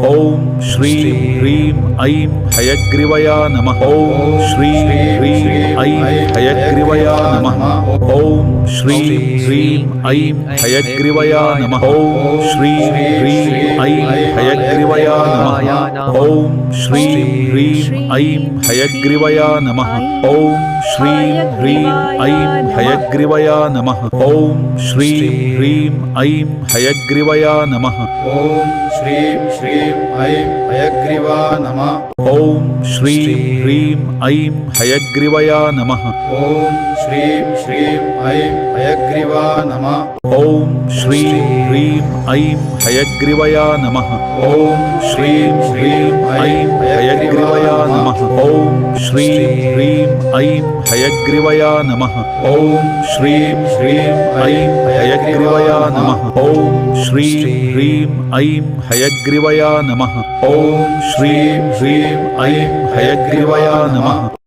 ಓಂ ಶ್ರೀಂ ಹ್ರೀಂ ಐಂ ಹಯಗ್ರೀವಯ ನಮಃ. ಓಂ ಶ್ರೀಂ ಹ್ರೀಂ ಐಂ ಹಯಗ್ರೀವಯ ನಮಃ. ಓಂ ಶ್ರೀಂ ಹ್ರೀಂ ಐಂ ಹಯಗ್ರೀವಯ ನಮಃ. ಓಂ ಶ್ರೀಂ ಹ್ರೀಂ ಐಂ ಹಯಗ್ರೀವಯ ನಮಃ. ಓಂ ಶ್ರೀಂ ಹ್ರೀಂ ಐಂ ಹಯಗ್ರೀವಯ ನಮಃ. ಓಂ ಶ್ರೀಂ ಹ್ರೀಂ ಐಂ ಹಯಗ್ರೀವಯ ನಮಃ. ಓಂ ಶ್ರೀಂ ಹ್ರೀಂ ಐಂ ಹಯಗ್ರೀವಯ ನಮಃ. ಓಂ ಶ್ರೀಂ ಶ್ರೀಂ ಐಂ ಹಯಗ್ರೀವಾ ನಮಃ. ಓಂ ಶ್ರೀಂ ಹ್ರೀಂ ಐಂ ಹಯಗ್ರೀವಯ ನಮಃ. ಓಂ ಶ್ರೀಂ ಶ್ರೀಂ ಐಂ ಹಯಗ್ರೀವಾ ನಮಃ. ಓಂ ಶ್ರೀಂ ಹ್ರೀಂ ಐಂ ಹಯಗ್ರೀವಯ ನಮಃ. ಓಂ ಶ್ರೀಂ ಹ್ರೀಂ ಐಂ ಹಯಗ್ರೀವಯ ನಮಃ. ಓಂ ಶ್ರೀಂ ಹ್ರೀಂ ಐಂ ಹಯಗ್ರೀವಯ ನಮಃ. ಓಂ ಶ್ರೀಂ ಹ್ರೀಂ ಐಂ ಹಯಗ್ರೀವಯ ನಮಃ. ಓಂ ಶ್ರೀಂ ಹ್ರೀಂ ಐಂ ಹಯಗ್ರೀವಯ ನಮಃ. ಓಂ ಶ್ರೀಂ ಹ್ರೀಂ ಐಂ ಹಯಗ್ರೀವಯ ನಮಃ.